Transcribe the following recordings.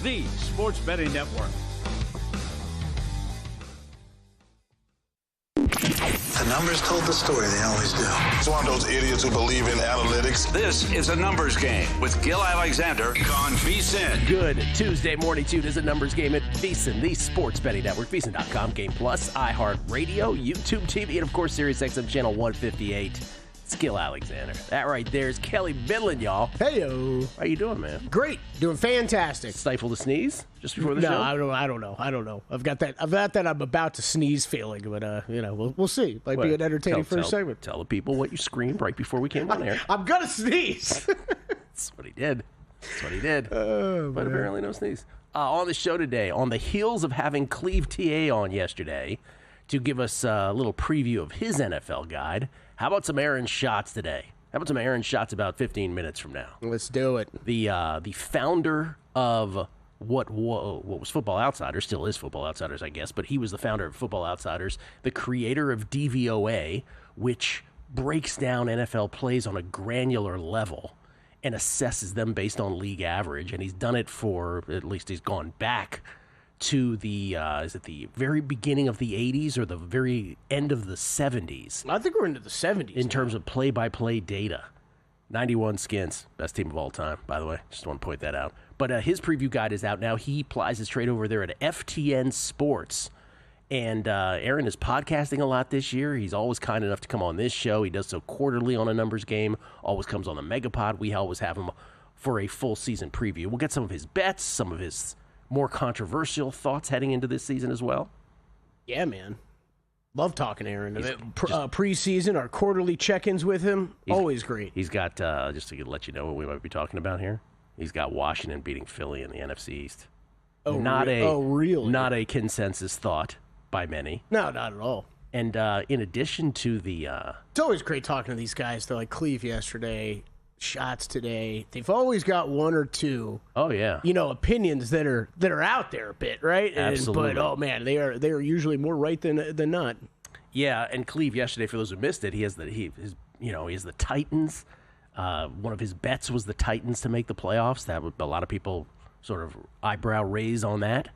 the sports betting network. The numbers told the story, they always do. It's one of those idiots who believe in analytics. This is a numbers game with Gil Alexander on VSiN. Good Tuesday morning, too. It is a numbers game at VSiN, the sports betting network. VSiN.com, Game Plus, iHeartRadio, YouTube TV, and of course, SiriusXM channel 158. It's Gil Alexander. That right there is Kelly Midland, y'all. Heyo. How you doing, man? Great. Doing fantastic. Stifle to sneeze just before the show? No, I don't know. I've got that I'm about to sneeze feeling, but we'll see. Might be an entertaining first segment. Tell the people what you screamed right before we came on air. I'm gonna sneeze. That's what he did. But apparently no sneeze. On the show today, on the heels of having Cleve TA on yesterday to give us a little preview of his NFL guide, how about some Aaron shots today? How about some Aaron shots about 15 minutes from now? Let's do it. The founder of what was Football Outsiders, still is Football Outsiders, I guess, but he was the founder of Football Outsiders, the creator of DVOA, which breaks down NFL plays on a granular level and assesses them based on league average. And he's done it for, at least he's gone back to the, is it the very beginning of the 80s or the very end of the 70s? I think we're into the 70s. In terms of play-by-play data. 91 Skins, best team of all time, by the way. Just want to point that out. But his preview guide is out now. He plies his trade over there at FTN Sports. And Aaron is podcasting a lot this year. He's always kind enough to come on this show. He does so quarterly on a numbers game. Always comes on the Megapod. We always have him for a full season preview. We'll get some of his bets, some of his more controversial thoughts heading into this season as well. Yeah, man. Love talking to Aaron. Preseason, our quarterly check-ins with him, always great. He's got, just to let you know what we might be talking about here, he's got Washington beating Philly in the NFC East. Really? Not a consensus thought by many. No, not at all. And in addition to the... it's always great talking to these guys. They're like Cleve yesterday, shots today. They've always got one or two. Oh yeah. Opinions that are out there a bit, right? Absolutely. But man, they are usually more right than not. Yeah, and Cleve yesterday, for those who missed it, he has the Titans. One of his bets was the Titans to make the playoffs. That a lot of people sort of eyebrow raise on that.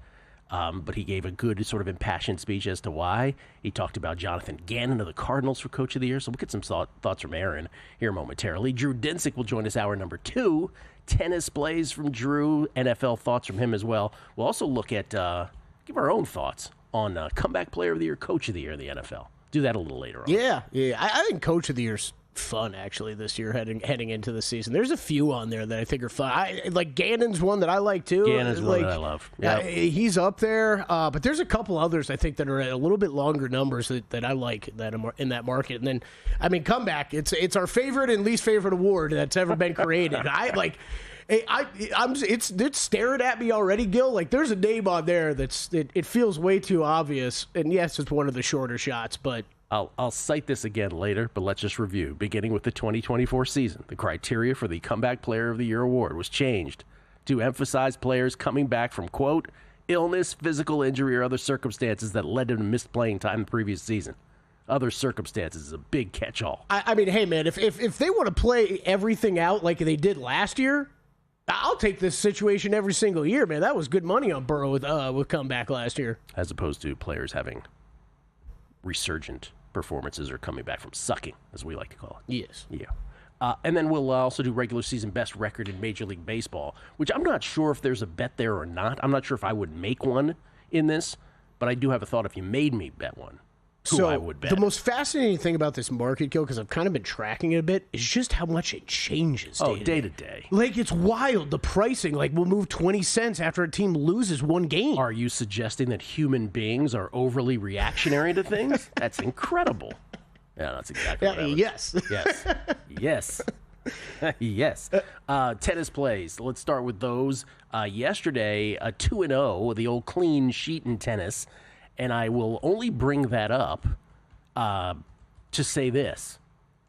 But he gave a good sort of impassioned speech as to why. He talked about Jonathan Gannon of the Cardinals for Coach of the Year. So we'll get some thoughts from Aaron here momentarily. Drew Dinsick will join us hour number 2. Tennis plays from Drew, NFL thoughts from him as well. We'll also look at, give our own thoughts on Comeback Player of the Year, Coach of the Year in the NFL. Do that a little later on. Yeah. I think Coach of the Year's fun actually this year heading into the season. There's a few on there that I think are fun. Like Gannon's one that I like too. Gannon's one that I love. Yep. He's up there, but there's a couple others I think that are at a little bit longer numbers that I like that in that market. And then, Comeback. It's our favorite and least favorite award that's ever been created. It's staring at me already, Gil. Like there's a name on there it feels way too obvious. And yes, it's one of the shorter shots, but. I'll cite this again later, but let's just review. Beginning with the 2024 season, the criteria for the Comeback Player of the Year award was changed to emphasize players coming back from, quote, illness, physical injury, or other circumstances that led them to miss playing time the previous season. Other circumstances is a big catch-all. I mean, hey, man, if they want to play everything out like they did last year, I'll take this situation every single year, man. That was good money on Burrow with comeback last year. As opposed to players having resurgent performances or coming back from sucking, as we like to call it. Yes. Yeah. And then we'll also do regular season best record in Major League Baseball, which I'm not sure if there's a bet there or not. I'm not sure if I would make one in this, but I do have a thought if you made me bet one. I would bet. The most fascinating thing about this market, Gil, because I've kind of been tracking it a bit, is just how much it changes day to day. Like, it's wild. The pricing, will move 20 cents after a team loses one game. Are you suggesting that human beings are overly reactionary to things? That's incredible. Yeah, that's exactly what I was. Yes. Yes. Yes. Tennis plays. Let's start with those. Yesterday, a 2-0, the old clean sheet in tennis. And I will only bring that up to say this.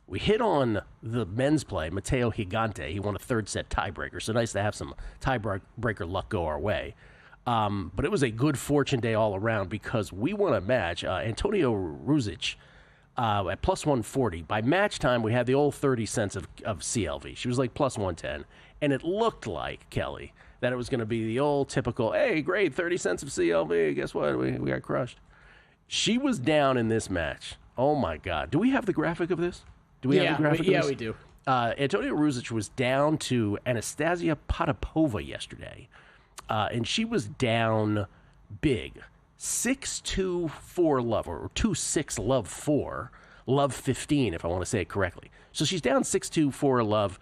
We hit on the men's play, Matteo Gigante. He won a third-set tiebreaker, so nice to have some tiebreaker luck go our way. But it was a good fortune day all around because we won a match. Antonio Ruzic at plus 140. By match time, we had the old 30 cents of CLV. She was like plus 110. And it looked like, Kelly, that it was going to be the old typical, hey, great, 30 cents of CLV. Guess what? We got crushed. She was down in this match. Oh, my God. Do we have the graphic of this? Do we have the graphic of this? Yeah, we do. Antonia Ruzic was down to Anastasia Potapova yesterday, and she was down big. 6-2, 4 love, or 2-6 love 4, love 15, if I want to say it correctly. So she's down 6-2, 4 love.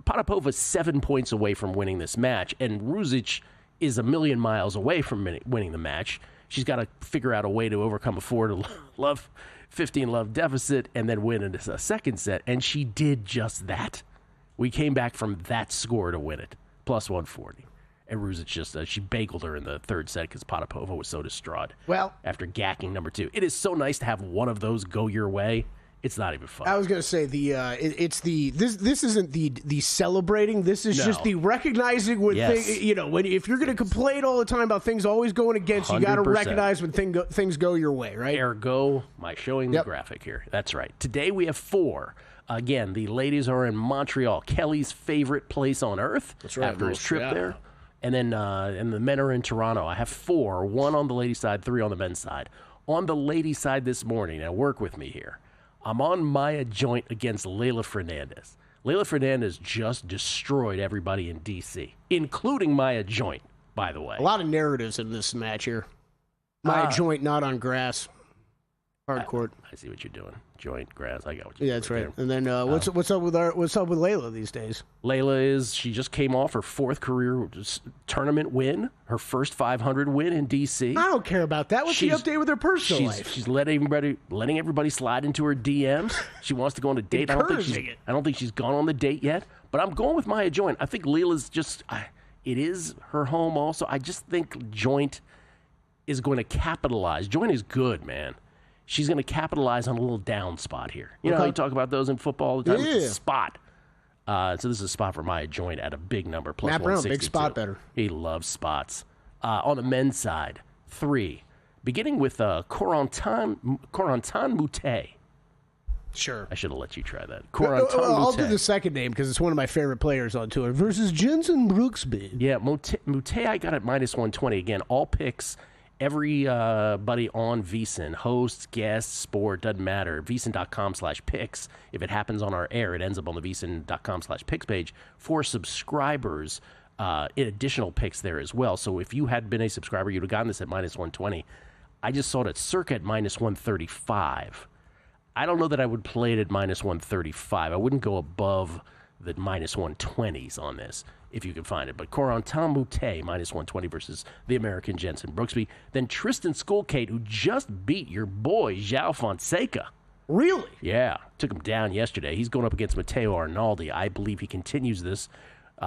Potapova's 7 points away from winning this match, and Ruzic is a million miles away from winning the match. She's got to figure out a way to overcome a 4 love 15 love deficit and then win a second set, and she did just that. We came back from that score to win it, plus 140. And Ruzic just, she bageled her in the third set because Potapova was so distraught. Well, after gacking number 2. It is so nice to have one of those go your way. It's not even fun. I was going to say this isn't the celebrating. This is just the recognizing when if you're going to complain all the time about things always going against, you got to recognize when things go your way, right? Ergo, my showing the graphic here. That's right. Today we have 4. Again, the ladies are in Montreal, Kelly's favorite place on earth. That's right. After his trip there. And then and the men are in Toronto. I have 4, 1 on the ladies' side, 3 on the men's side. On the ladies' side this morning, now work with me here. I'm on Maya Joint against Leylah Fernandez. Leylah Fernandez just destroyed everybody in D.C., including Maya Joint, by the way. A lot of narratives in this match here. Maya Joint not on grass. Hard court. I see what you're doing. Joint, grass. I got what you're doing. Yeah, that's right. And then what's up with Leylah these days? Leylah she just came off her 4th career tournament win, her first 500 win in D.C. I don't care about that. What's the update with her personal life? She's letting everybody slide into her DMs. She wants to go on a date. I don't think she's gone on the date yet, but I'm going with Maya Joint. I think Leilah's just it is her home also. I just think Joint is going to capitalize. Joint is good, man. She's going to capitalize on a little down spot here. You know how you talk about those in football all the time? Yeah. It's a spot. So this is a spot for Maya Joint at a big number, plus Matt 162. Brown, big spot better. He loves spots. On the men's side, 3. Beginning with Corentin Moutet. Sure. I should have let you try that. I'll do the second name because it's one of my favorite players on tour. Versus Jensen Brooksby. Yeah, Moutet I got at minus 120. Again, all picks. Everybody on VSiN, hosts, guests, sport, doesn't matter. VSiN.com/picks. If it happens on our air, it ends up on the VSiN.com/picks page. For subscribers, additional picks there as well. So if you had been a subscriber, you'd have gotten this at minus 120. I just saw it at circa at minus 135. I don't know that I would play it at minus 135. I wouldn't go above the minus 120s on this, if you can find it. But Corentin Moutet, minus 120 versus the American Jensen Brooksby. Then Tristan Skolkate, who just beat your boy, João Fonseca. Really? Yeah. Took him down yesterday. He's going up against Matteo Arnaldi. I believe he continues this.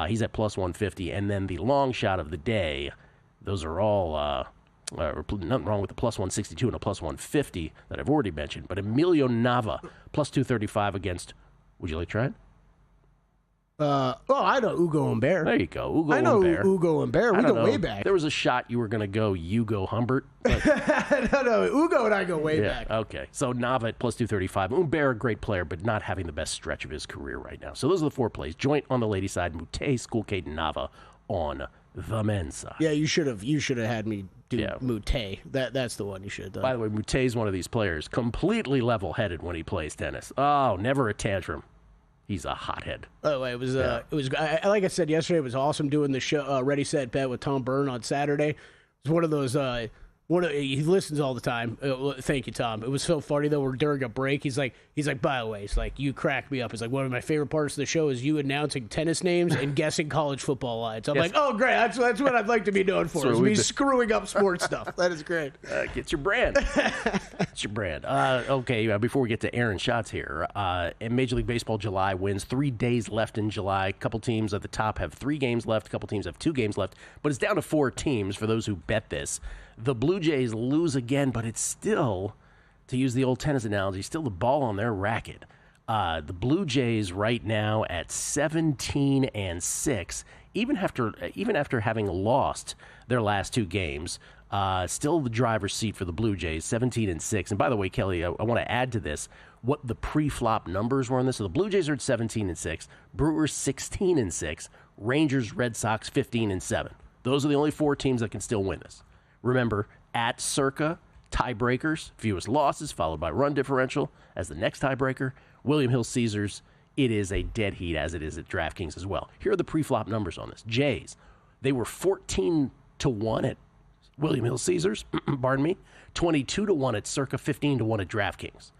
He's at plus 150. And then the long shot of the day, those are all... nothing wrong with the plus 162 and a plus 150 that I've already mentioned. But Emilio Nava, plus 235 against... Would you like to try it? I know Ugo Humbert. There you go. Ugo I know Humbert. Ugo Humbert. We go way back. There was a shot you were going to go Hugo Humbert. No, Ugo and I go way back. Okay. So Nava at plus 235. Humbert, a great player, but not having the best stretch of his career right now. So those are the 4 plays. Joint on the ladies' side, Moutet, Skolkate, and Nava on the men's side. Yeah, you should have had me do Moutet. That's the one you should have done. By the way, Moutet's one of these players, completely level-headed when he plays tennis. Oh, never a tantrum. He's a hothead. Oh, it was like I said yesterday. It was awesome doing the show, Ready Set Bet with Tom Byrne on Saturday. It was one of those. He listens all the time. Thank you, Tom. It was so funny though. We're during a break. He's like, by the way, it's like you crack me up. It's like one of my favorite parts of the show is you announcing tennis names and guessing college football lines. I'm like, oh great, that's what I'd like to be known for. Is me screwing up sports stuff. That is great. It's your brand. It's your brand. Okay, before we get to Aaron shots here, in Major League Baseball, July wins. 3 days left in July. A couple teams at the top have 3 games left. A couple teams have 2 games left. But it's down to 4 teams for those who bet this. The Blue Jays lose again, but it's still, to use the old tennis analogy, still the ball on their racket. The Blue Jays right now at 17-6, even after having lost their last 2 games. Still the driver's seat for the Blue Jays, 17-6. And by the way, Kelly, I want to add to this what the pre-flop numbers were on this. So the Blue Jays are at 17-6, Brewers 16-6, Rangers, Red Sox 15-7. Those are the only 4 teams that can still win this. Remember, at Circa, tiebreakers, fewest losses, followed by run differential as the next tiebreaker. William Hill Caesars, it is a dead heat as it is at DraftKings as well. Here are the pre-flop numbers on this. Jays, they were 14-1 at William Hill Caesars, pardon me, 22-1 at Circa, 15-1 at DraftKings.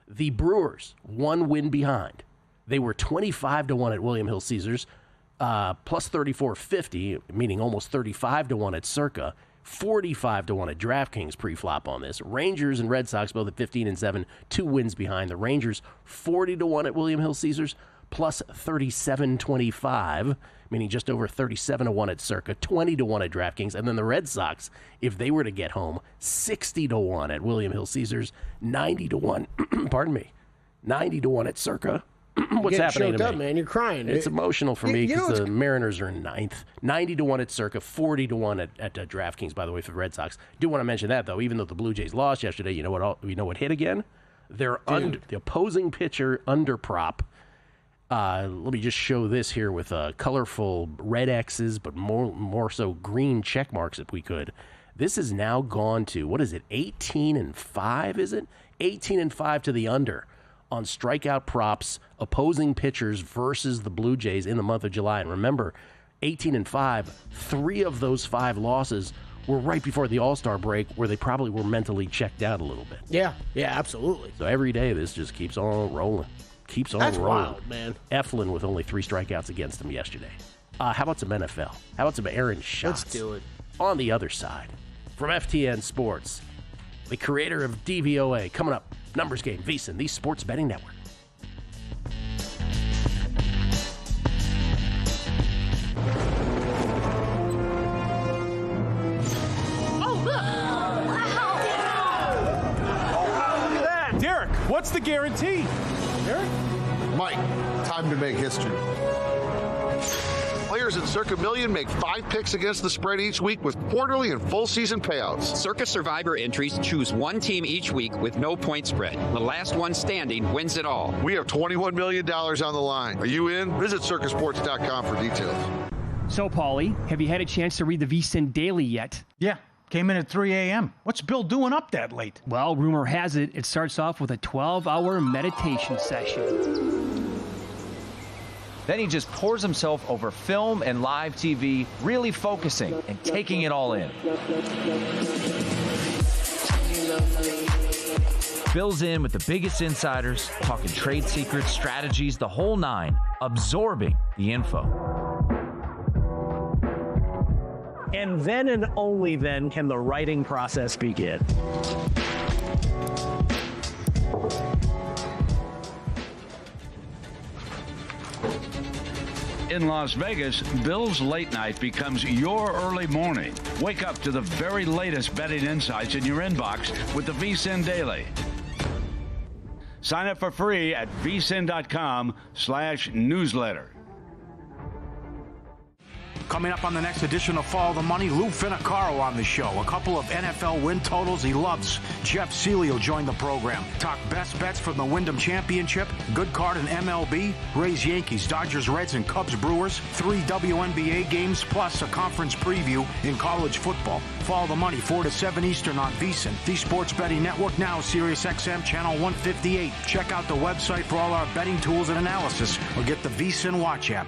The Brewers, 1 win behind. They were 25-1 at William Hill Caesars, plus 34.50, meaning almost 35-1 at Circa, 45-1 at DraftKings pre-flop on this. Rangers and Red Sox both at 15-7, 2 wins behind. The Rangers 40-1 at William Hill Caesars, plus 37.25, meaning just over 37-1 at Circa, 20-1 at DraftKings. And then the Red Sox, if they were to get home, 60-1 at William Hill Caesars, 90-1, pardon me, 90-1 at Circa. What's happening to me? Up, man. You're crying. It's emotional for me because the Mariners are in 9th. 90-1 at Circa, 40-1 at DraftKings, by the way, for the Red Sox. Do want to mention that, though. Even though the Blue Jays lost yesterday, you know what hit again? The opposing pitcher under prop. Let me just show this here with colorful red X's, but more so green check marks if we could. This has now gone to, what is it, 18-5, is it? 18-5 to the under on strikeout props, opposing pitchers versus the Blue Jays in the month of July. And remember, 18-5, 3 of those 5 losses were right before the All-Star break where they probably were mentally checked out a little bit. Yeah, absolutely. So every day this just keeps on rolling. That's wild, man. Eflin with only 3 strikeouts against him yesterday. How about some NFL? How about some Aaron shots? Let's do it. On the other side, from FTN Sports, the creator of DVOA, coming up, Numbers Game, VSiN, the Sports Betting Network. Derek, what's the guarantee? Derek? Mike, time to make history. Players at Circa Million make 5 picks against the spread each week with quarterly and full season payouts. Circa Survivor entries choose one team each week with no point spread. The last one standing wins it all. We have $21 million on the line. Are you in? Visit circasports.com for details. So, Paulie, have you had a chance to read the VSiN Daily yet? Yeah, came in at 3 a.m. What's Bill doing up that late? Well, rumor has it, it starts off with a 12-hour meditation session. Then he just pours himself over film and live TV, really focusing and taking it all in. Bill's in with the biggest insiders, talking trade secrets, strategies, the whole 9, absorbing the info. And then and only then can the writing process begin. In Las Vegas, Bill's late night becomes your early morning. Wake up to the very latest betting insights in your inbox with the VSiN Daily. Sign up for free at vsin.com/newsletter. Coming up on the next edition of Follow the Money, Lou Finicaro on the show. A couple of NFL win totals he loves. Jeff Seeley will join the program. Talk best bets from the Wyndham Championship, good card in MLB, Rays Yankees, Dodgers Reds, and Cubs Brewers, 3 WNBA games, plus a conference preview in college football. Follow the Money, 4 to 7 Eastern on VSiN, the Sports Betting Network, now Sirius XM Channel 158. Check out the website for all our betting tools and analysis, or get the VSiN Watch app.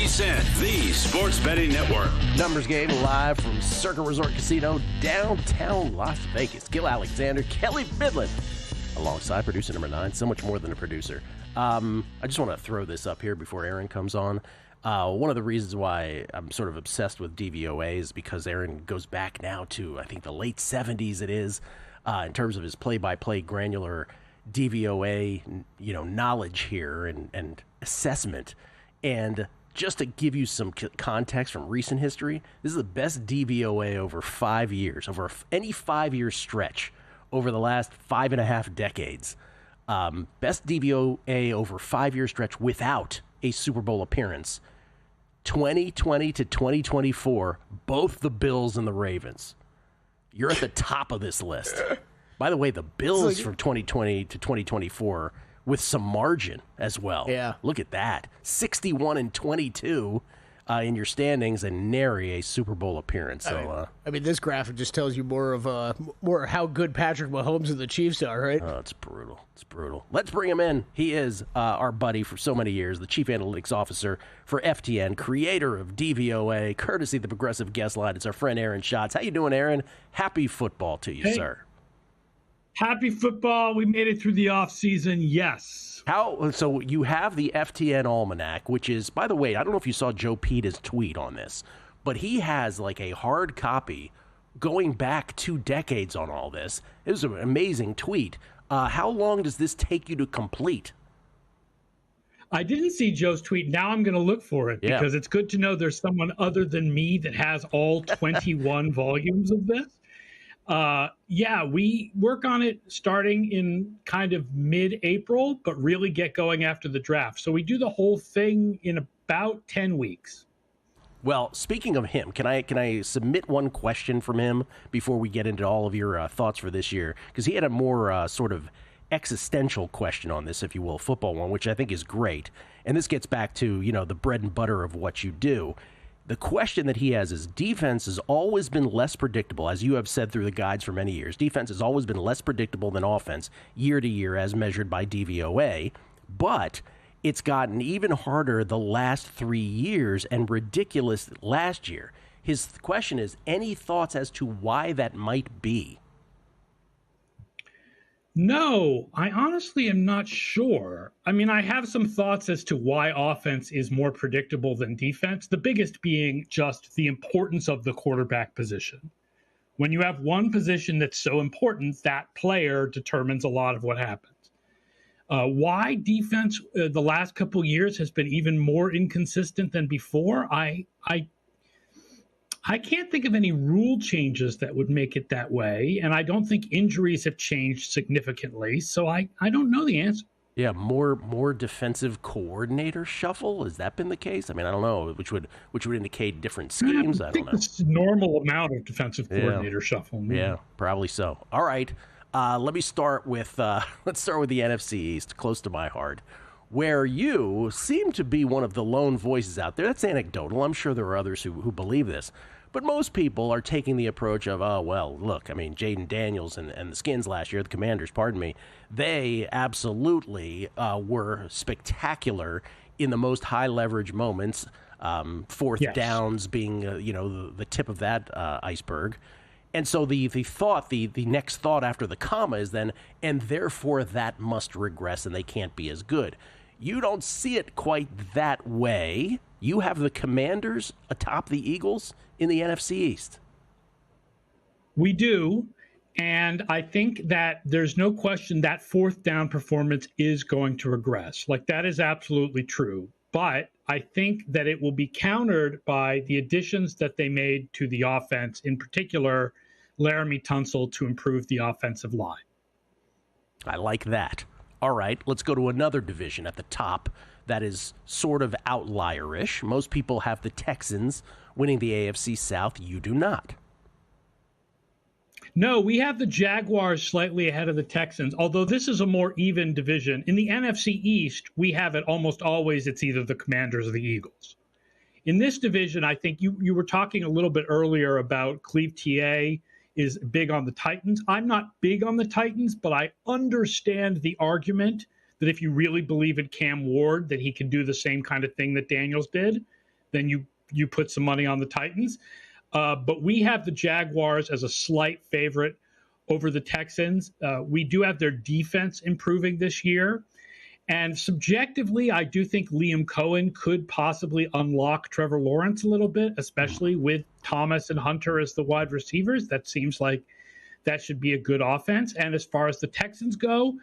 VSiN, the Sports Betting Network. Numbers game live from Circa Resort Casino, downtown Las Vegas. Gil Alexander, Kelly Bidlin, alongside producer number 9. So much more than a producer. I just want to throw this up here before Aaron comes on. One of the reasons why I'm sort of obsessed with DVOA is because Aaron goes back now to, I think, the late 70s it is, in terms of his play-by-play granular DVOA, knowledge here and assessment. And just to give you some context from recent history, this is the best DVOA over 5 years, over any 5-year stretch over the last 5.5 decades. Best DVOA over 5-year stretch without a Super Bowl appearance. 2020 to 2024, both the Bills and the Ravens. You're at the top of this list. By the way, the Bills from 2020 to 2024 with some margin as well. Yeah. Look at that. 61-22 in your standings and nary a Super Bowl appearance. So, I mean, this graphic just tells you more of how good Patrick Mahomes and the Chiefs are, right? Oh, it's brutal. It's brutal. Let's bring him in. He is our buddy for so many years, the Chief Analytics Officer for FTN, creator of DVOA, courtesy of the Progressive Guest Line. It's our friend Aaron Schatz. How you doing, Aaron? Happy football to you, sir. Happy football. We made it through the offseason, yes. So you have the FTN Almanac, which is, by the way, I don't know if you saw Joe Pita's tweet on this, but he has like a hard copy going back 2 decades on all this. It was an amazing tweet. How long does this take you to complete? I didn't see Joe's tweet. Now I'm going to look for it because it's good to know there's someone other than me that has all 21 volumes of this. We work on it starting in kind of mid-April, but really get going after the draft. So we do the whole thing in about 10 weeks. Well, speaking of him, can I submit one question from him before we get into all of your thoughts for this year? Because he had a more sort of existential question on this, if you will, football one, which I think is great. And this gets back to, the bread and butter of what you do. The question that he has is defense has always been less predictable, as you have said through the guides for many years. Defense has always been less predictable than offense year to year as measured by DVOA, but it's gotten even harder the last 3 years and ridiculous last year. His question is, any thoughts as to why that might be? No, I honestly am not sure. I mean, I have some thoughts as to why offense is more predictable than defense, the biggest being just the importance of the quarterback position. When you have one position that's so important, that player determines a lot of what happens. Why defense the last couple years has been even more inconsistent than before, I can't think of any rule changes that would make it that way, and I don't think injuries have changed significantly, so I don't know the answer. Yeah, more defensive coordinator shuffle? Has that been the case? I mean, I don't know, which would indicate different schemes. I don't know. It's a normal amount of defensive coordinator shuffle. Yeah, probably so. All right, let me start with let's start with the NFC East, close to my heart, where you seem to be one of the lone voices out there. That's anecdotal. I'm sure there are others who believe this. But most people are taking the approach of, oh, well, look, I mean, Jaden Daniels and the Skins last year, the Commanders, pardon me, they absolutely were spectacular in the most high-leverage moments, fourth downs being, the tip of that iceberg. And so the next thought after the comma is then, and therefore that must regress and they can't be as good. You don't see it quite that way. You have the Commanders atop the Eagles in the NFC East. We do, and I think that there's no question that fourth down performance is going to regress. Like, that is absolutely true. But I think that it will be countered by the additions that they made to the offense, in particular, Laramie Tunsil to improve the offensive line. I like that. All right, let's go to another division at the top that is sort of outlier-ish. Most people have the Texans winning the AFC South. You do not. No, we have the Jaguars slightly ahead of the Texans, although this is a more even division. In the NFC East, we have it almost always, it's either the Commanders or the Eagles. In this division, I think you were talking a little bit earlier about Cleve TA is big on the Titans. I'm not big on the Titans, but I understand the argument that if you really believe in Cam Ward, that he can do the same kind of thing that Daniels did. then you put some money on the Titans. But we have the Jaguars as a slight favorite over the Texans. We do have their defense improving this year. And subjectively, I do think Liam Cohen could possibly unlock Trevor Lawrence a little bit, especially with Thomas and Hunter as the wide receivers. That seems like that should be a good offense. And as far as the Texans go,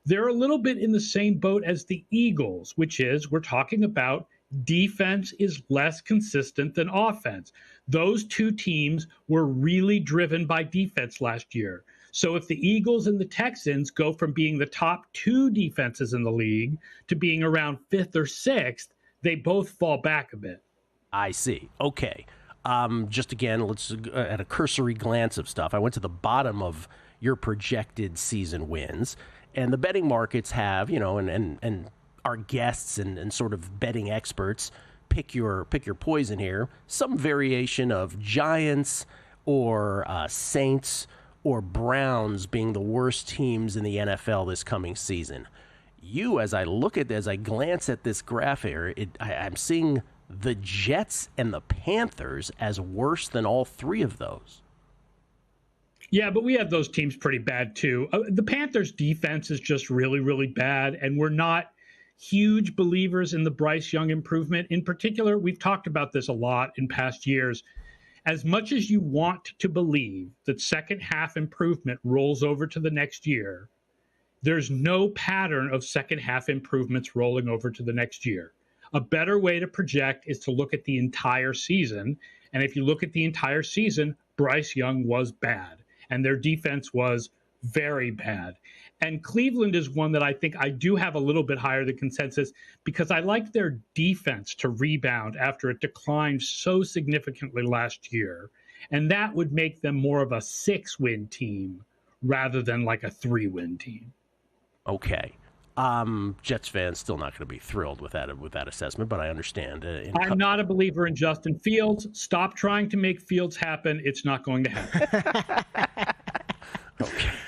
they're a little bit in the same boat as the Eagles, which is we're talking about defense is less consistent than offense. Those two teams were really driven by defense last year. So if the Eagles and the Texans go from being the top two defenses in the league to being around fifth or sixth, they both fall back a bit. I see. Okay. Just again, let's at a cursory glance of stuff. I went to the bottom of your projected season wins, and the betting markets have, and our guests and sort of betting experts pick your poison here. Some variation of Giants or Saints or Browns being the worst teams in the NFL this coming season. As I glance at this graph here, I'm seeing the Jets and the Panthers as worse than all three of those. Yeah, but we have those teams pretty bad too. The Panthers' defense is just really, really bad, and we're not huge believers in the Bryce Young improvement. In particular, we've talked about this a lot in past years. As much as you want to believe that second half improvement rolls over to the next year, there's no pattern of second half improvements rolling over to the next year. A better way to project is to look at the entire season. And if you look at the entire season, Bryce Young was bad and their defense was very bad. And Cleveland is one that I think I do have a little bit higher than consensus because I like their defense to rebound after it declined so significantly last year. And that would make them more of a 6-win team rather than like a 3-win team. Okay. Jets fans still not going to be thrilled with that assessment, but I understand. I'm not a believer in Justin Fields. Stop trying to make Fields happen. It's not going to happen.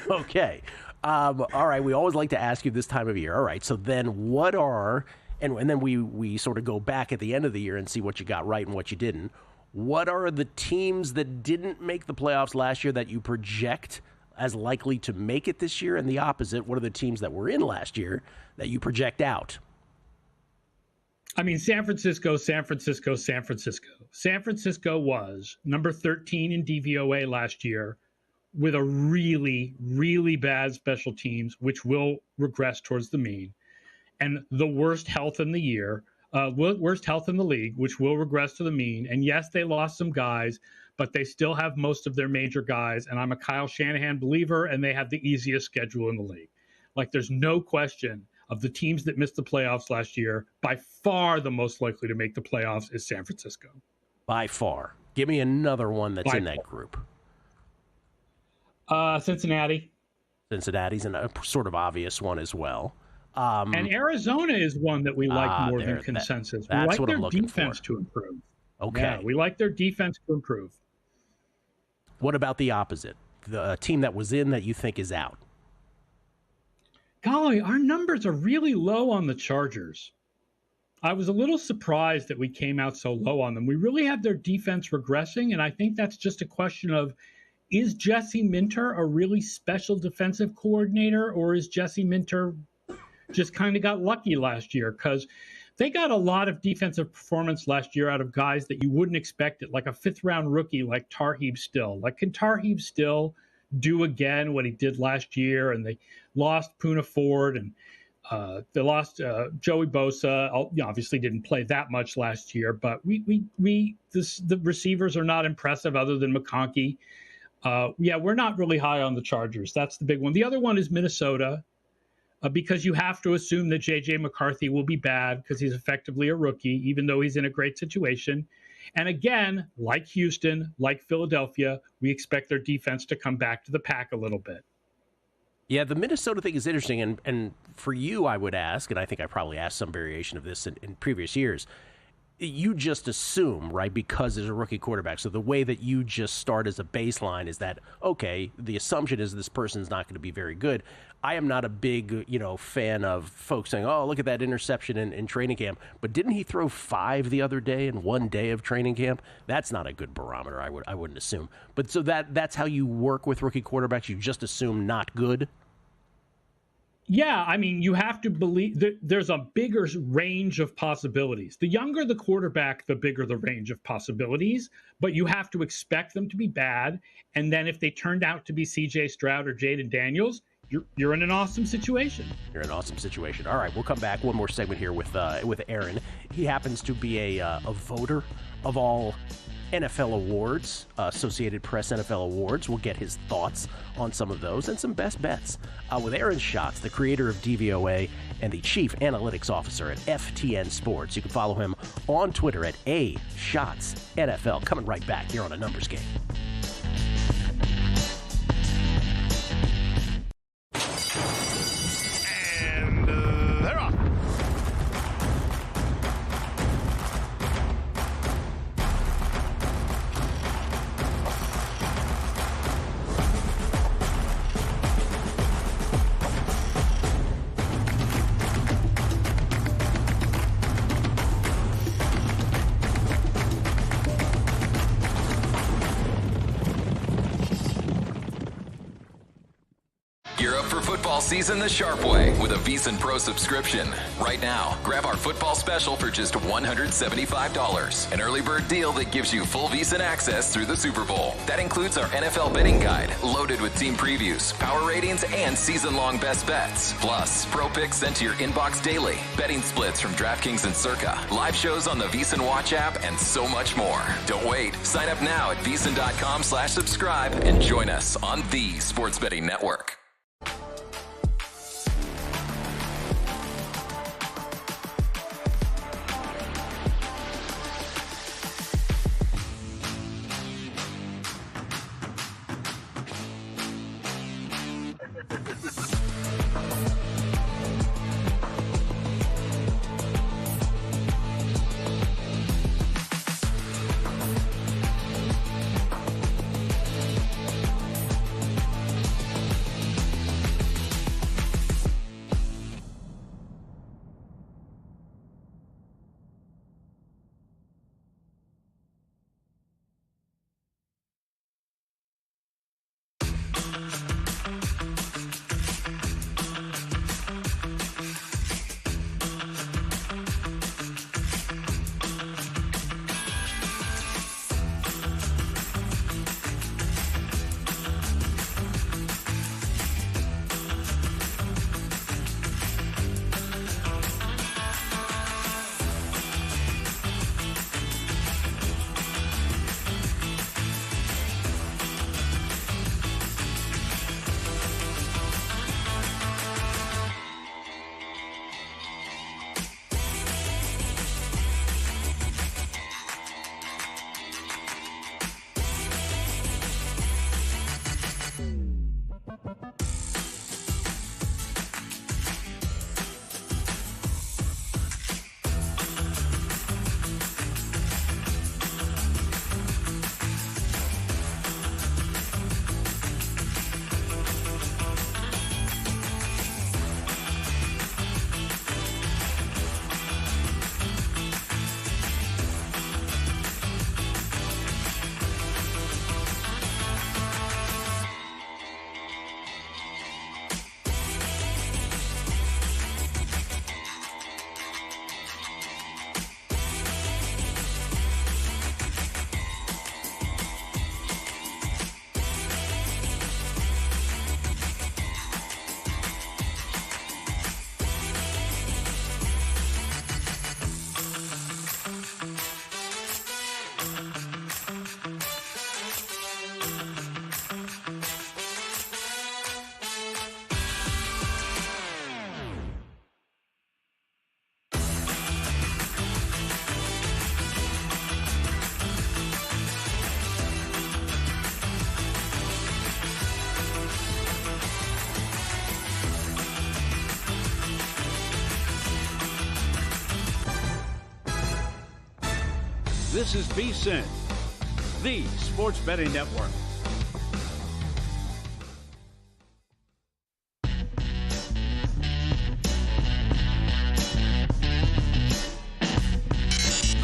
Okay. All right. We always like to ask you this time of year. All right. So then what are, and then we sort of go back at the end of the year and see what you got right and what you didn't. What are the teams that didn't make the playoffs last year that you project as likely to make it this year? And the opposite, what are the teams that were in last year that you project out? I mean, San Francisco. San Francisco was number 13 in DVOA last year with a really, really bad special teams, which will regress towards the mean, and the worst health in the year, worst health in the league, which will regress to the mean. And yes, they lost some guys, but they still have most of their major guys. And I'm a Kyle Shanahan believer, and they have the easiest schedule in the league. Like, there's no question of the teams that missed the playoffs last year, by far the most likely to make the playoffs is San Francisco. By far. Give me another one that's in that group. Cincinnati. Cincinnati's a sort of obvious one as well. And Arizona is one that we like more than consensus. We like their defense to improve. Okay. Yeah, we like their defense to improve. What about the opposite? The team that was in that you think is out? Golly, our numbers are really low on the Chargers. I was a little surprised that we came out so low on them. We really have their defense regressing, and I think that's just a question of, is Jesse Minter a really special defensive coordinator, or is Jesse Minter just kind of got lucky last year? Because they got a lot of defensive performance last year out of guys that you wouldn't expect it, like a fifth-round rookie like Tarheeb Still. Like, can Tarheeb Still do again what he did last year? And they lost Poona Ford, and they lost Joey Bosa. Obviously didn't play that much last year, but the receivers are not impressive other than McConkey. We're not really high on the Chargers. That's the big one. The other one is Minnesota, because you have to assume that J.J. McCarthy will be bad because he's effectively a rookie, even though he's in a great situation. And again, like Houston, like Philadelphia, we expect their defense to come back to the pack a little bit. Yeah, the Minnesota thing is interesting. And for you, I would ask, and I think I probably asked some variation of this in previous years, you just assume, right, because there's a rookie quarterback. So the way that you just start as a baseline is that, okay, the assumption is this person's not going to be very good. I am not a big, fan of folks saying, oh, look at that interception in training camp. But didn't he throw 5 the other day in one day of training camp? That's not a good barometer, I wouldn't assume. But so that's how you work with rookie quarterbacks. You just assume not good. Yeah, I mean, you have to believe that there's a bigger range of possibilities. The younger the quarterback, the bigger the range of possibilities, but you have to expect them to be bad. And then if they turned out to be C.J. Stroud or Jaden Daniels, you're in an awesome situation. You're in an awesome situation. All right, we'll come back. One more segment here with Aaron. He happens to be a voter of all NFL awards, Associated Press NFL awards. We'll get his thoughts on some of those and some best bets with Aaron Schatz, the creator of DVOA and the chief analytics officer at FTN Sports. You can follow him on Twitter at @SchatzNFL. Coming right back here on A Numbers Game. And they're off. Gear up for football season the sharp way with a VSiN Pro subscription. Right now, grab our football special for just $175. An early bird deal that gives you full VSiN access through the Super Bowl. That includes our NFL betting guide, loaded with team previews, power ratings, and season-long best bets. Plus, pro picks sent to your inbox daily, betting splits from DraftKings and Circa, live shows on the VSiN Watch app, and so much more. Don't wait. Sign up now at VSiN.com/subscribe and join us on the Sports Betting Network. This is VSiN, the sports betting network.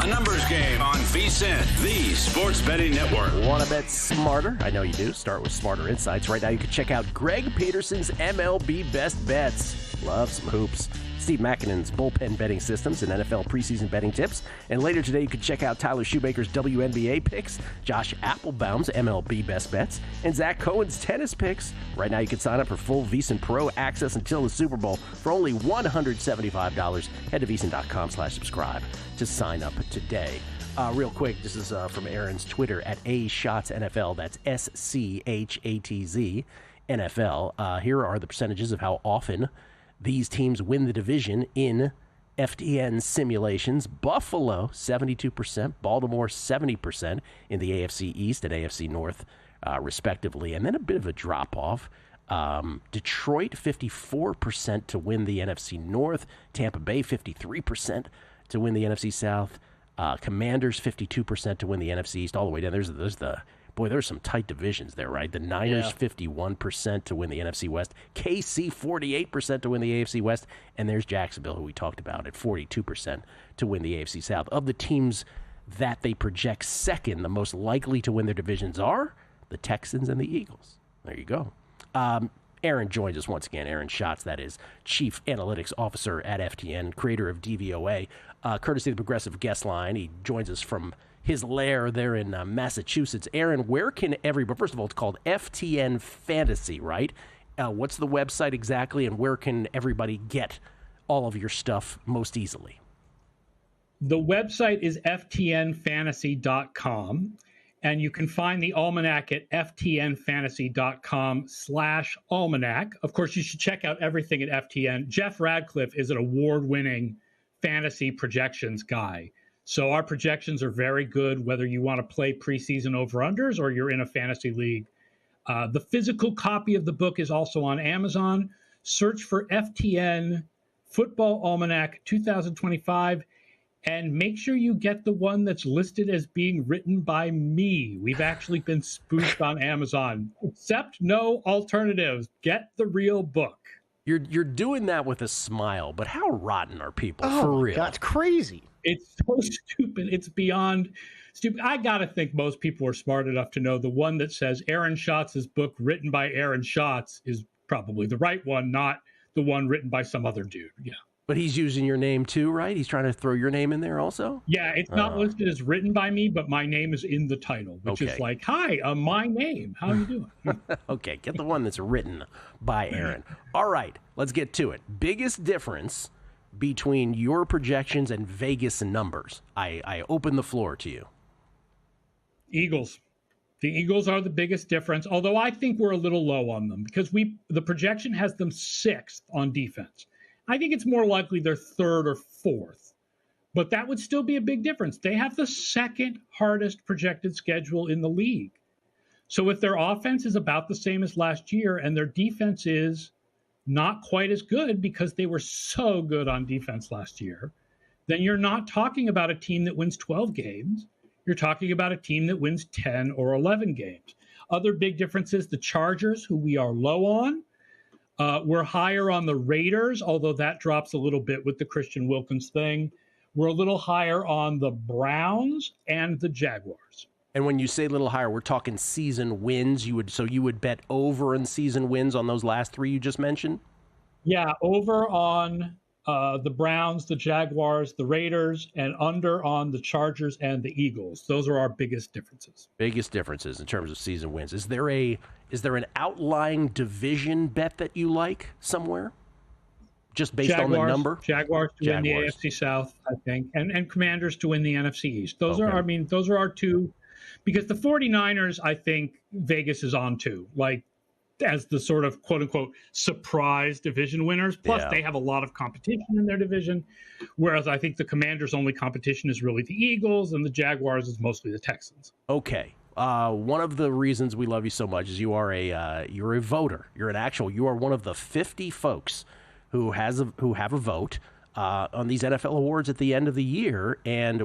A numbers game on VSiN, the sports betting network. Want to bet smarter? I know you do. Start with Smarter Insights. Right now you can check out Greg Peterson's MLB Best Bets. Love some hoops. Steve Makinen's bullpen betting systems and NFL preseason betting tips. And later today, you can check out Tyler Shoemaker's WNBA picks, Josh Applebaum's MLB Best Bets, and Zach Cohen's tennis picks. Right now, you can sign up for full VSiN Pro access until the Super Bowl for only $175. Head to VSiN.com/subscribe to sign up today. Real quick, this is from Aaron's Twitter at AShotsNFL. That's SCHATZ NFL. Here are the percentages of how often these teams win the division in FTN simulations. Buffalo, 72%. Baltimore, 70% in the AFC East and AFC North, respectively. And then a bit of a drop-off. Detroit, 54% to win the NFC North. Tampa Bay, 53% to win the NFC South. Commanders, 52% to win the NFC East. All the way down. There's some tight divisions there, right? The Niners, 51% to win the NFC West. KC, 48% to win the AFC West. And there's Jacksonville, who we talked about, at 42% to win the AFC South. Of the teams that they project second, the most likely to win their divisions are the Texans and the Eagles. There you go. Aaron joins us once again. Aaron Schatz, that is Chief Analytics Officer at FTN, creator of DVOA. Courtesy of the Progressive Guest Line, he joins us from his lair there in Massachusetts. Aaron, where can everybody, first of all, it's called FTN Fantasy, right? What's the website exactly, and where can everybody get all of your stuff most easily? The website is ftnfantasy.com, and you can find the almanac at ftnfantasy.com/almanac. Of course, you should check out everything at FTN. Jeff Radcliffe is an award-winning fantasy projections guy. So our projections are very good, whether you want to play preseason over-unders or you're in a fantasy league. The physical copy of the book is also on Amazon. Search for FTN Football Almanac 2025, and make sure you get the one that's listed as being written by me. We've actually been spoofed on Amazon. Accept no alternatives. Get the real book. You're doing that with a smile, but how rotten are people, Oh, for my real? God, it's crazy. It's so stupid. It's beyond stupid. I got to think most people are smart enough to know the one that says Aaron Schatz's book written by Aaron Schatz is probably the right one, not the one written by some other dude. Yeah. But he's using your name too, right? He's trying to throw your name in there also? Yeah, it's not listed as written by me, but my name is in the title, which is like, hi, my name. How are you doing? Okay, get the one that's written by Aaron. All right, let's get to it. Biggest difference between your projections and Vegas numbers. I open the floor to you. Eagles. The Eagles are the biggest difference, although I think we're a little low on them because the projection has them 6th on defense. I think it's more likely they're 3rd or 4th, but that would still be a big difference. They have the 2nd hardest projected schedule in the league. So if their offense is about the same as last year and their defense is not quite as good because they were so good on defense last year, then you're not talking about a team that wins 12 games. You're talking about a team that wins 10 or 11 games. Other big differences, the Chargers, who we are low on, we're higher on the Raiders, although that drops a little bit with the Christian Wilkins thing. We're a little higher on the Browns and the Jaguars. And when you say a little higher, we're talking season wins. You would bet over in season wins on those last 3 you just mentioned? Yeah, over on the Browns, the Jaguars, the Raiders, and under on the Chargers and the Eagles. Those are our biggest differences. Biggest differences in terms of season wins. Is there an outlying division bet that you like somewhere? Just based on the number? Jaguars to win the AFC South, I think, and Commanders to win the NFC East. Those are our two, because the 49ers, I think Vegas is on to, like, as the sort of quote-unquote surprise division winners. Plus, they have a lot of competition in their division, whereas I think the Commanders' only competition is really the Eagles, and the Jaguars is mostly the Texans. Okay. One of the reasons we love you so much is you're a voter. You are one of the 50 folks who have a vote. on these NFL awards at the end of the year, and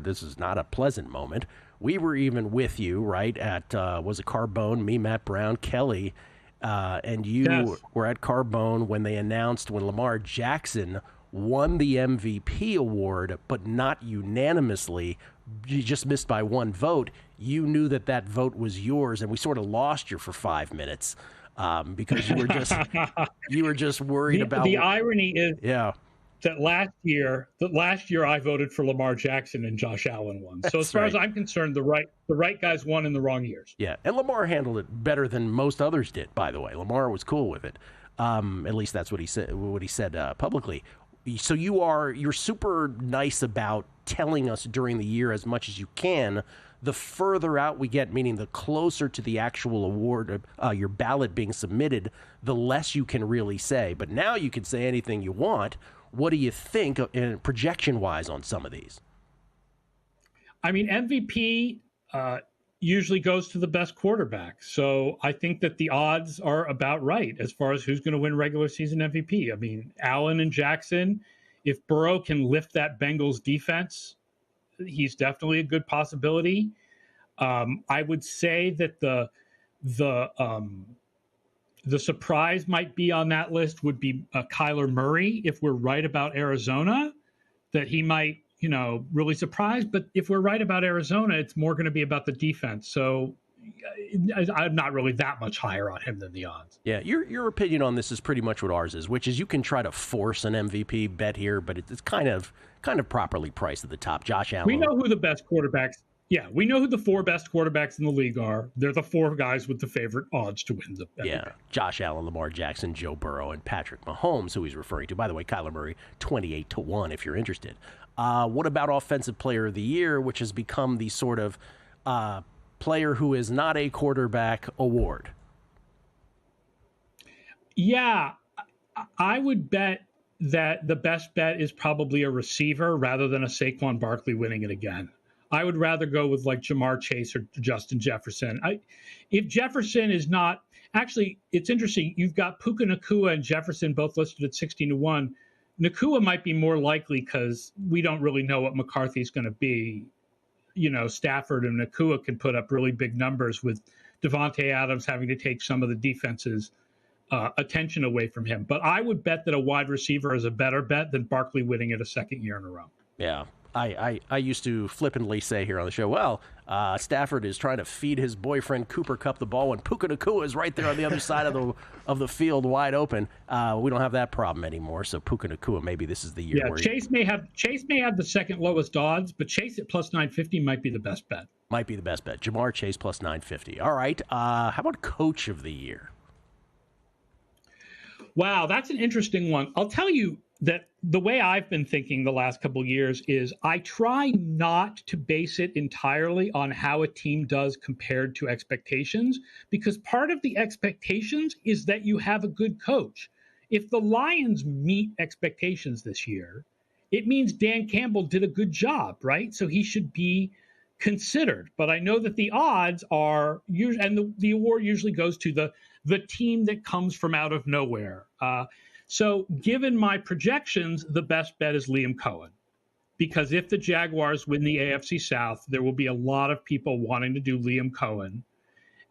this is not a pleasant moment. We were even with you, right, at, was it Carbone, me, Matt Brown, Kelly, and you were at Carbone when they announced when Lamar Jackson won the MVP award, but not unanimously. You just missed by one vote. You knew that vote was yours, and we sort of lost you for 5 minutes because you were just worried about. The irony is, that last year I voted for Lamar Jackson and Josh Allen won. So as far as I'm concerned, the right guys won in the wrong years. Yeah, and Lamar handled it better than most others did. By the way, Lamar was cool with it. At least that's what he said publicly. So you're super nice about telling us during the year as much as you can. The further out we get, meaning the closer to the actual award, your ballot being submitted, the less you can really say. But now you can say anything you want. What do you think projection-wise on some of these? I mean, MVP usually goes to the best quarterback. So I think that the odds are about right as far as who's going to win regular season MVP. I mean, Allen and Jackson, if Burrow can lift that Bengals defense, he's definitely a good possibility. I would say that the surprise might be on that list would be Kyler Murray. If we're right about Arizona, that he might, really surprise. But if we're right about Arizona, it's more going to be about the defense. So I'm not really that much higher on him than the odds. Yeah, your opinion on this is pretty much what ours is, which is you can try to force an MVP bet here, but it's kind of properly priced at the top. Josh Allen. We know who the best quarterbacks. Yeah, we know who the 4 best quarterbacks in the league are. They're the 4 guys with the favorite odds to win the MVP. Yeah, Josh Allen, Lamar Jackson, Joe Burrow, and Patrick Mahomes, who he's referring to. By the way, Kyler Murray, 28-1 if you're interested. What about Offensive Player of the Year, which has become the sort of player who is not a quarterback award? Yeah, I would bet that the best bet is probably a receiver rather than a Saquon Barkley winning it again. I would rather go with like Jamar Chase or Justin Jefferson. If Jefferson is not actually, it's interesting. You've got Puka Nacua and Jefferson both listed at 16-1. Nacua might be more likely because we don't really know what McCarthy's going to be. Stafford and Nacua can put up really big numbers with Devontae Adams having to take some of the defense's attention away from him. But I would bet that a wide receiver is a better bet than Barkley winning it a second year in a row. Yeah. I used to flippantly say here on the show, well, Stafford is trying to feed his boyfriend Cooper Kupp the ball when Puka Nacua is right there on the other side of the field wide open. We don't have that problem anymore. So Puka Nacua, maybe this is the year. Yeah, Chase may have the second lowest odds, but Chase at plus 950 might be the best bet. Might be the best bet. Jamar Chase plus 950. All right. How about Coach of the Year? Wow, that's an interesting one. I'll tell you that the way I've been thinking the last couple of years is I try not to base it entirely on how a team does compared to expectations, because part of the expectations is that you have a good coach. If the Lions meet expectations this year, it means Dan Campbell did a good job, right? So he should be considered. But I know that the odds are, and the award usually goes to the team that comes from out of nowhere. So given my projections, the best bet is Liam Cohen, because if the Jaguars win the AFC South, there will be a lot of people wanting to do Liam Cohen,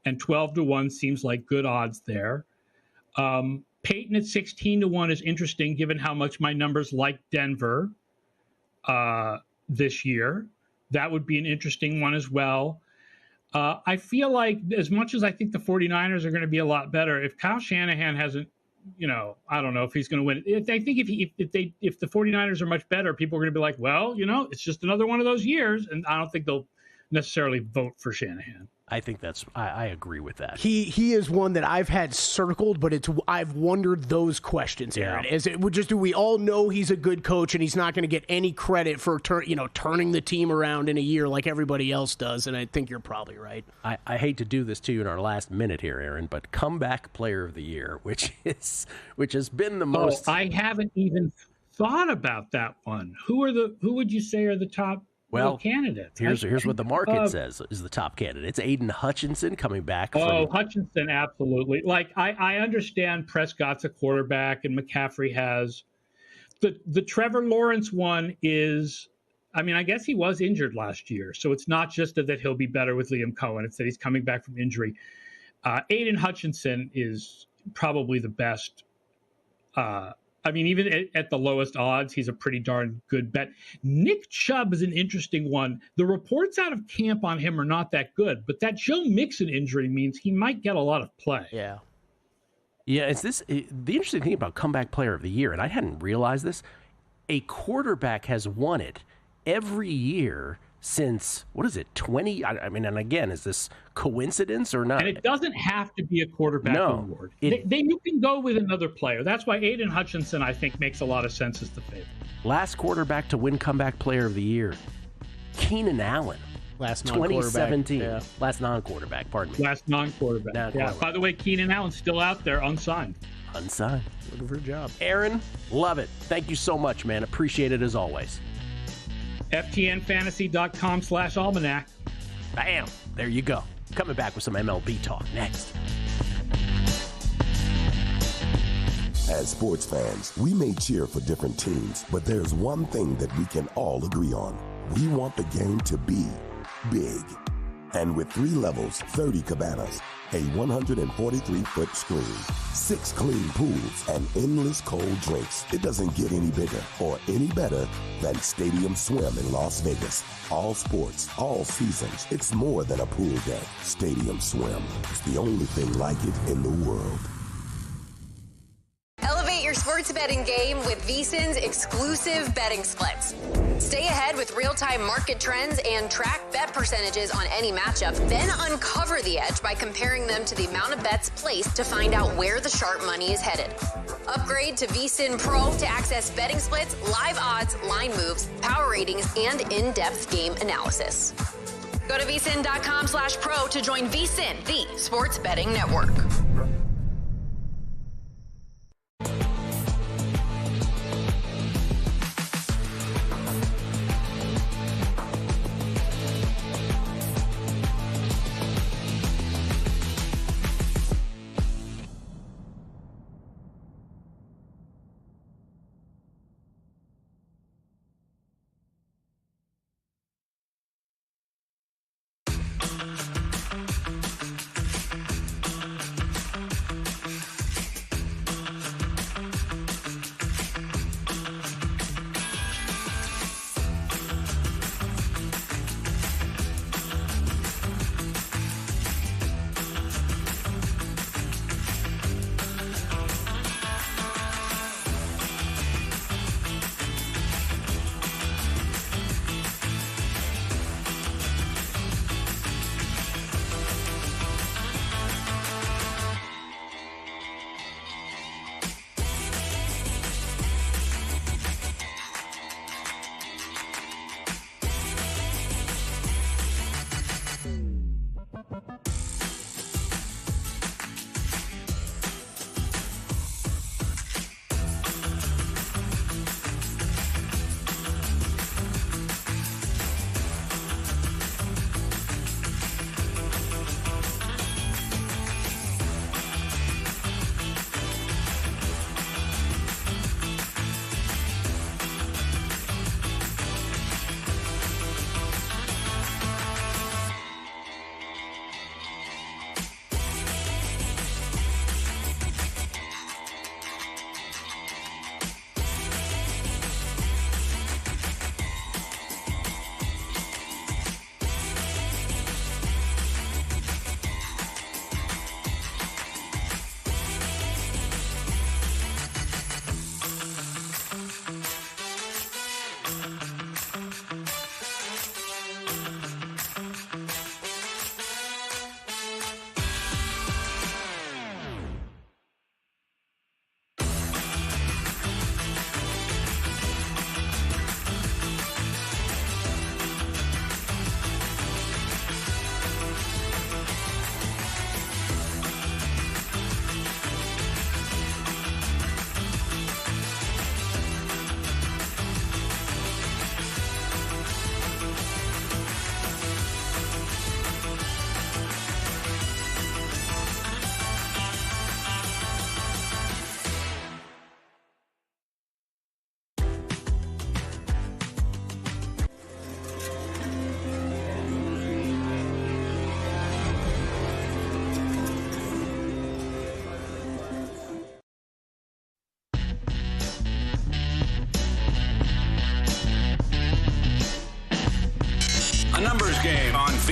and 12-1 seems like good odds there. Peyton at 16-1 is interesting given how much my numbers like Denver this year. That would be an interesting one as well. I feel like as much as I think the 49ers are going to be a lot better, if Kyle Shanahan hasn't, I don't know if he's going to win. I think if the 49ers are much better, people are going to be like, well, it's just another one of those years. And I don't think they'll necessarily vote for Shanahan. I think I agree with that. He is one that I've had circled, but I've wondered those questions, Aaron. Yeah. Do we all know he's a good coach and he's not going to get any credit for turning the team around in a year like everybody else does? And I think you're probably right. I hate to do this to you in our last minute here, Aaron, but comeback player of the year, which has been the most. I haven't even thought about that one. Who would you say are the top? Well, candidates. Here's what the market says is the top candidate. It's Aiden Hutchinson coming back. Hutchinson, absolutely. Like I understand Prescott's a quarterback and McCaffrey has The Trevor Lawrence one is, I mean, I guess he was injured last year, so it's not just that he'll be better with Liam Cohen. It's that he's coming back from injury. Aiden Hutchinson is probably the best. I mean, even at the lowest odds, he's a pretty darn good bet. Nick Chubb is an interesting one. The reports out of camp on him are not that good, but that Joe Mixon injury means he might get a lot of play. Yeah. Yeah, the interesting thing about comeback player of the year, and I hadn't realized this, a quarterback has won it every year since, 20? I mean, and again, is this coincidence or not? And it doesn't have to be a quarterback award. You can go with another player. That's why Aiden Hutchinson, I think, makes a lot of sense as the favorite. Last quarterback to win comeback player of the year, Keenan Allen. Last non-quarterback. 2017. Yeah. Last non-quarterback, pardon me. Last non-quarterback. Yeah. By the way, Keenan Allen's still out there, unsigned. Looking for a job. Aaron, love it. Thank you so much, man. Appreciate it as always. FTNFantasy.com/almanac. Bam. There you go. Coming back with some MLB talk next. As sports fans, we may cheer for different teams, but there's one thing that we can all agree on. We want the game to be big. And with 3 levels, 30 cabanas, a 143-foot screen, 6 clean pools, and endless cold drinks, it doesn't get any bigger or any better than Stadium Swim in Las Vegas. All sports, all seasons. It's more than a pool deck. Stadium Swim is the only thing like it in the world. Elevate your sports betting game with VSiN's exclusive betting splits. Stay ahead with real-time market trends and track bet percentages on any matchup. Then uncover the edge by comparing them to the amount of bets placed to find out where the sharp money is headed. Upgrade to VSiN Pro to access betting splits, live odds, line moves, power ratings, and in-depth game analysis. Go to VSiN.com/pro to join VSiN, the sports betting network.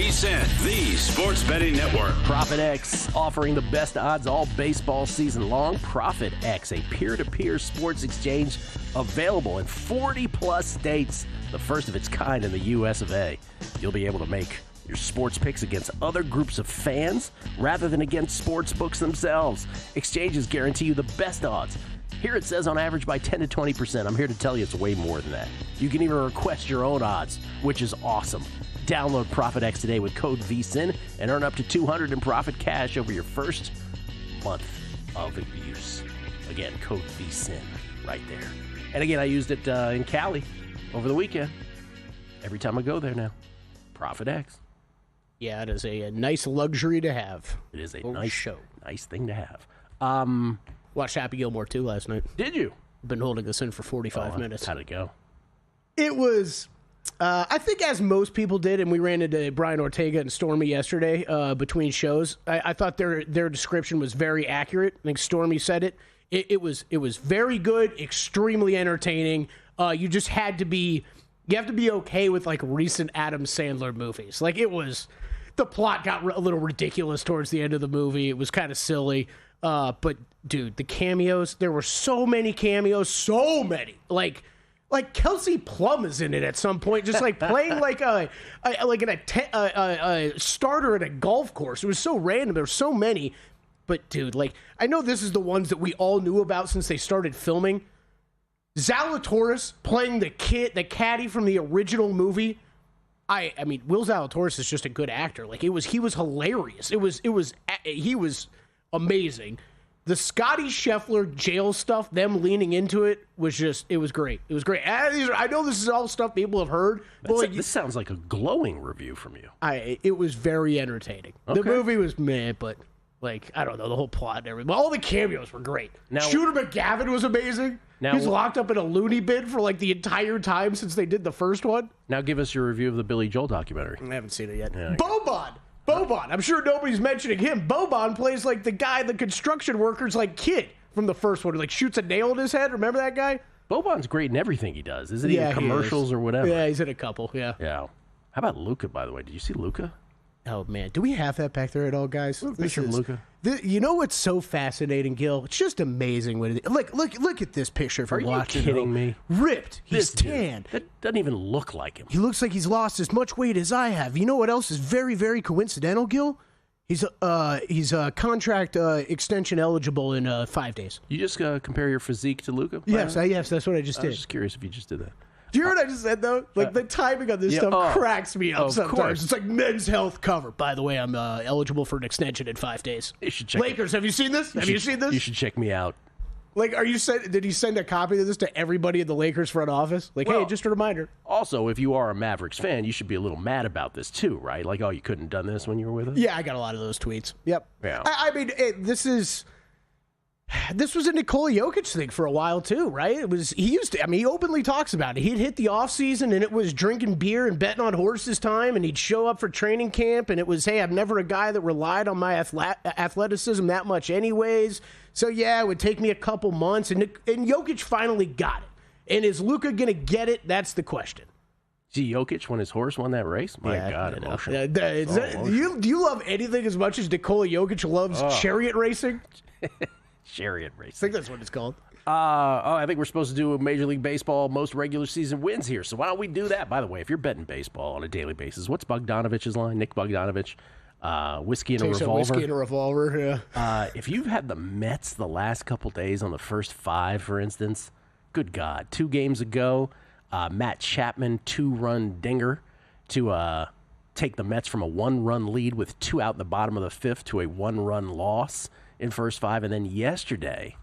VSiN, the sports betting network. Profit X offering the best odds all baseball season long. Profit X, a peer-to-peer sports exchange available in 40-plus states, the first of its kind in the U.S. of A. You'll be able to make your sports picks against other groups of fans rather than against sports books themselves. Exchanges guarantee you the best odds. Here it says on average by 10 to 20%. I'm here to tell you it's way more than that. You can even request your own odds, which is awesome. Download Profit X today with code VSiN and earn up to $200 in profit cash over your first month of use. Again, code VSiN right there. And again, I used it in Cali over the weekend. Every time I go there now. Profit X. Yeah, it is a nice luxury to have. It is a nice thing to have. Watched Happy Gilmore 2 last night. Did you? Been holding this in for 45 minutes. How'd it go? It was, I think as most people did, and we ran into Brian Ortega and Stormy yesterday between shows, I thought their description was very accurate. I think Stormy said it. It was very good, extremely entertaining. You just had to be, you have to be okay with like recent Adam Sandler movies. Like it was, the plot got a little ridiculous towards the end of the movie. It was kind of silly. But dude, the cameos, there were so many cameos, so many. Like Kelsey Plum is in it at some point, just like playing like a starter at a golf course. It was so random. There were so many. But dude, like I know this is the ones that we all knew about since they started filming. Zalatoris playing the caddy from the original movie. I mean, Will Zalatoris is just a good actor. Like he was hilarious. He was amazing. The Scotty Scheffler jail stuff, them leaning into it, was great. It was great. I know this is all stuff people have heard. But this sounds like a glowing review from you. It was very entertaining. Okay. The movie was meh, but like, I don't know, the whole plot and everything. But all the cameos were great. Now, Shooter McGavin was amazing. He's locked up in a loony bin for like the entire time since they did the first one. Now give us your review of the Billy Joel documentary. I haven't seen it yet. Yeah, Boban. I'm sure nobody's mentioning him. Boban plays like the guy, the construction worker's like kid from the first one, who like shoots a nail in his head. Remember that guy? Boban's great in everything he does. Isn't he in commercials or whatever? Yeah, he's in a couple, yeah. Yeah. How about Luca, by the way? Did you see Luca? Oh, man. Do we have that back there at all, guys? Picture of Luca. You know what's so fascinating, Gil? It's just amazing. Look at this picture from watching. Are you kidding me? Ripped. He's tan. That doesn't even look like him. He looks like he's lost as much weight as I have. You know what else is very, very coincidental, Gil? He's contract extension eligible in 5 days. You just compare your physique to Luca? Yes, that's what I just did. I was just curious if you just did that. Do you hear what I just said, though? Like, the timing on this stuff cracks me up sometimes. Course. It's like Men's Health cover. By the way, I'm eligible for an extension in 5 days. You should check Lakers, have you seen this? Have you seen this? You should check me out. Like, did he send a copy of this to everybody in the Lakers front office? Like, hey, just a reminder. Also, if you are a Mavericks fan, you should be a little mad about this, too, right? Like, oh, you couldn't have done this when you were with us? Yeah, I got a lot of those tweets. Yep. Yeah. I mean, this was a Nikola Jokic thing for a while too, right? He openly talks about it. He'd hit the offseason and it was drinking beer and betting on horses time, and he'd show up for training camp and it was, hey, I'm never a guy that relied on my athleticism that much anyways. So yeah, it would take me a couple months, and Jokic finally got it. And is Luka going to get it? That's the question. See, Jokic, when his horse won that race? My God, emotional. Do you love anything as much as Nikola Jokic loves chariot racing? Chariot racing. I think that's what it's called. I think we're supposed to do a Major League Baseball most regular season wins here. So why don't we do that? By the way, if you're betting baseball on a daily basis, what's Bogdanovich's line? Nick Bogdanovich, whiskey and a revolver. Whiskey and a revolver, yeah. If you've had the Mets the last couple days on the first 5, for instance, good God. 2 games ago, Matt Chapman 2-run dinger to take the Mets from a 1-run lead with 2 out in the bottom of the 5th to a 1-run loss in first 5. And then yesterday,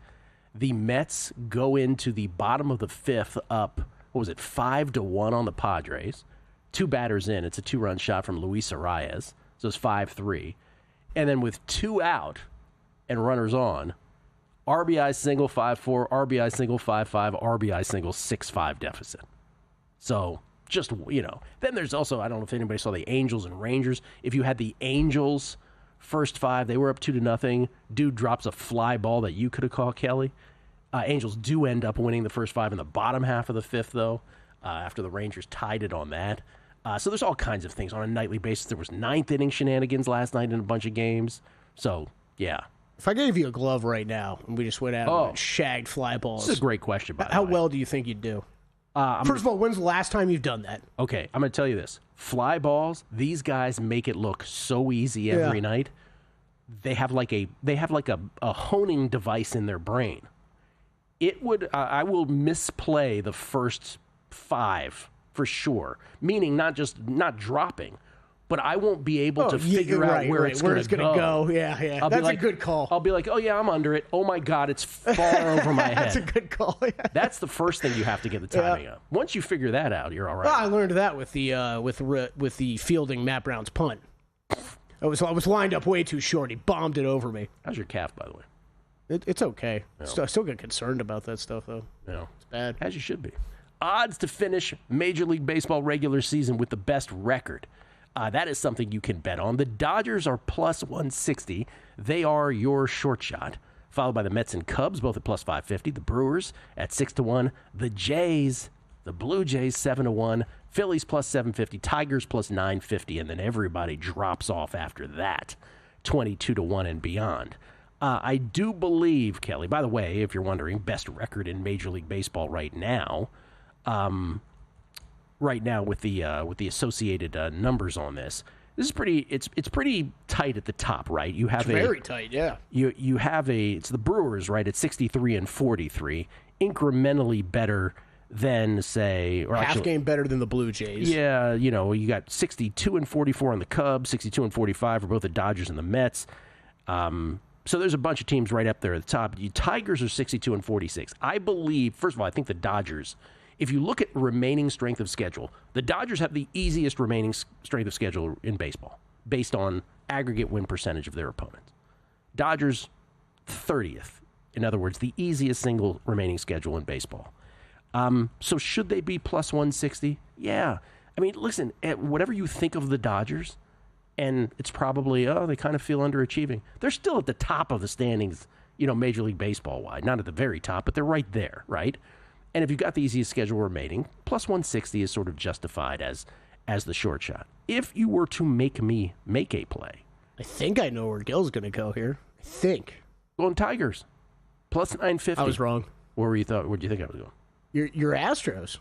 the Mets go into the bottom of the 5th up, 5-1 on the Padres. 2 batters in. It's a 2-run shot from Luis Arias. So it's 5-3. And then with 2 out and runners on, RBI single 5-4, RBI single 5-5, RBI single 6-5 deficit. So just, Then there's also, I don't know if anybody saw the Angels and Rangers. If you had the Angels first 5, they were up 2-0. Dude drops a fly ball that you could have caught, Kelly. Angels do end up winning the first 5 in the bottom half of the 5th, though, after the Rangers tied it on that. So there's all kinds of things on a nightly basis. There was ninth inning shenanigans last night in a bunch of games. So, yeah. If I gave you a glove right now and we just went out and shagged fly balls. This is a great question, by the way. How well do you think you'd do? First of all, when's the last time you've done that? Okay, I'm going to tell you this. Fly balls, these guys make it look so easy every night. They have like a honing device in their brain. It would I will misplay the first 5 for sure, meaning not dropping, but I won't be able to figure out where it's going to go. Yeah. That's a good call. I'll be like, oh yeah, I'm under it. Oh my God, it's far over my head. That's a good call. Yeah. That's the first thing you have to get the timing of. Once you figure that out, you're all right. Well, I learned that with the fielding Matt Brown's punt. I was lined up way too short. He bombed it over me. How's your calf, by the way? It's okay. Yeah. I still get concerned about that stuff, though. Yeah. It's bad. As you should be. Odds to finish Major League Baseball regular season with the best record. That is something you can bet on. The Dodgers are plus 160. They are your short shot. Followed by the Mets and Cubs, both at plus 550. The Brewers at 6-1. The Jays, the Blue Jays, 7-1. Phillies plus 750. Tigers plus 950. And then everybody drops off after that, 22-1 and beyond. I do believe, Kelly, by the way, if you're wondering, best record in Major League Baseball right now with the associated numbers on this. This is pretty. It's pretty tight at the top, right? You have very tight, yeah. You have it's the Brewers, right, at 63 and 43, incrementally better than say, or half game better than the Blue Jays. Yeah, you got 62 and 44 on the Cubs, 62 and 45 for both the Dodgers and the Mets. So there's a bunch of teams right up there at the top. The Tigers are 62 and 46. I believe, first of all, I think the Dodgers, if you look at remaining strength of schedule, the Dodgers have the easiest remaining strength of schedule in baseball based on aggregate win percentage of their opponents. Dodgers, 30th. In other words, the easiest single remaining schedule in baseball. So should they be plus 160? Yeah. I mean, listen, whatever you think of the Dodgers, and it's probably, they kind of feel underachieving. They're still at the top of the standings, Major League Baseball wide. Not at the very top, but they're right there, right? And if you've got the easiest schedule remaining, plus 160 is sort of justified as the short shot. If you were to make me make a play. I think I know where Gil's going to go here. I think. Going Tigers. Plus 950. I was wrong. Where do you think I was going? Your Astros.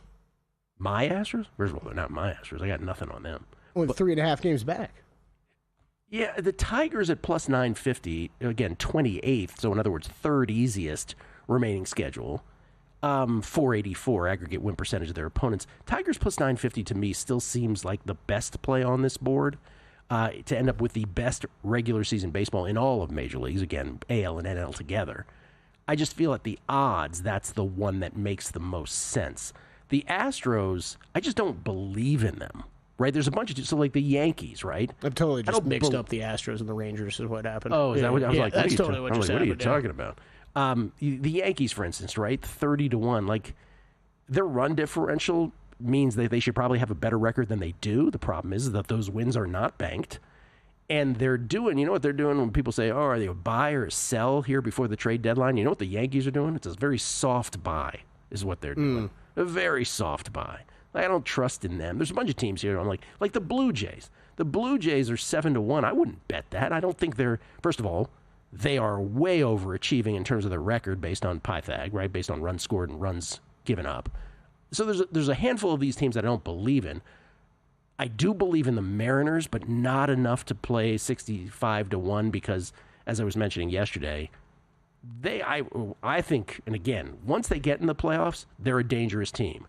My Astros? First of all, they're not my Astros. I got nothing on them. Only 3.5 games back. Yeah, the Tigers at plus 950, again, 28th, so in other words, third easiest remaining schedule. 484 aggregate win percentage of their opponents. Tigers plus 950 to me still seems like the best play on this board to end up with the best regular season baseball in all of major leagues. Again, AL and NL together. I just feel at the odds, that's the one that makes the most sense. The Astros, I just don't believe in them. Right, there's a bunch of so like the Yankees, right? I've totally just mixed up the Astros and the Rangers is what happened. Oh, is that what I was like? That's totally what what are you talking about? The Yankees, for instance, right, 30-1. Like their run differential means that they should probably have a better record than they do. The problem is that those wins are not banked, and they're doing. You know what they're doing when people say, "Oh, are they a buy or a sell here before the trade deadline?" You know what the Yankees are doing? It's a very soft buy, is what they're doing. A very soft buy. I don't trust in them. There's a bunch of teams here. I'm like the Blue Jays. The Blue Jays are 7-1. I wouldn't bet that. I don't think they're. First of all, they are way overachieving in terms of their record based on Pythag, right? Based on runs scored and runs given up. So there's a handful of these teams that I don't believe in. I do believe in the Mariners, but not enough to play 65-1 because, as I was mentioning yesterday, I think, and again, once they get in the playoffs, they're a dangerous team.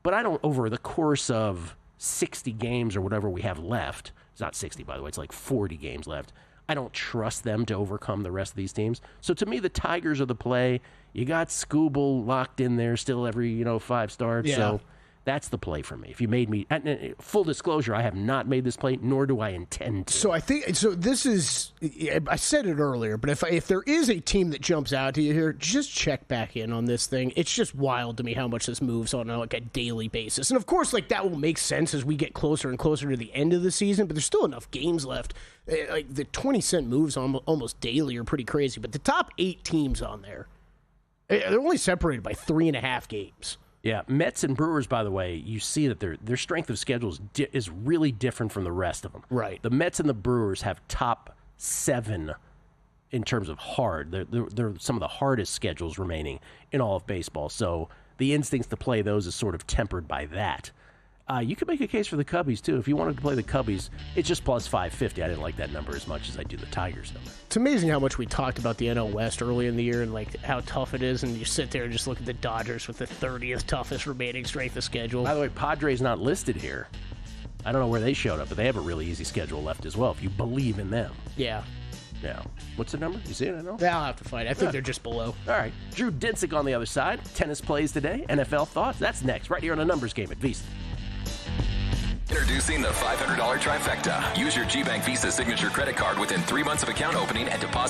But I don't, over the course of 60 games or whatever we have left, it's not 60, by the way, it's like 40 games left, I don't trust them to overcome the rest of these teams. So to me, the Tigers are the play. You got Skubal locked in there still every, 5 starts. Yeah. So that's the play for me. If you made me, full disclosure, I have not made this play, nor do I intend to. So this is, I said it earlier, but if there is a team that jumps out to you here, just check back in on this thing. It's just wild to me how much this moves on a daily basis. And of course, that will make sense as we get closer and closer to the end of the season, but there's still enough games left. Like the 20-cent moves almost daily are pretty crazy, but the top 8 teams on there, they're only separated by 3.5 games. Yeah, Mets and Brewers, by the way, you see that their strength of schedule is really different from the rest of them. Right. The Mets and the Brewers have top 7 in terms of hard. They're some of the hardest schedules remaining in all of baseball. So the instincts to play those is sort of tempered by that. You could make a case for the Cubbies, too. If you wanted to play the Cubbies, it's just plus 550. I didn't like that number as much as I do the Tigers number. It's amazing how much we talked about the NL West early in the year and like how tough it is, and you sit there and just look at the Dodgers with the 30th toughest remaining strength of schedule. By the way, Padres not listed here. I don't know where they showed up, but they have a really easy schedule left as well, if you believe in them. Yeah. Yeah. What's the number? You see it? I know. Yeah, I'll have to find it. I think they're just below. All right. Drew Dinsick on the other side. Tennis plays today. NFL thoughts. That's next, right here on the Numbers Game at VSiN. Introducing the $500 trifecta. Use your GBank Visa signature credit card within 3 months of account opening and deposit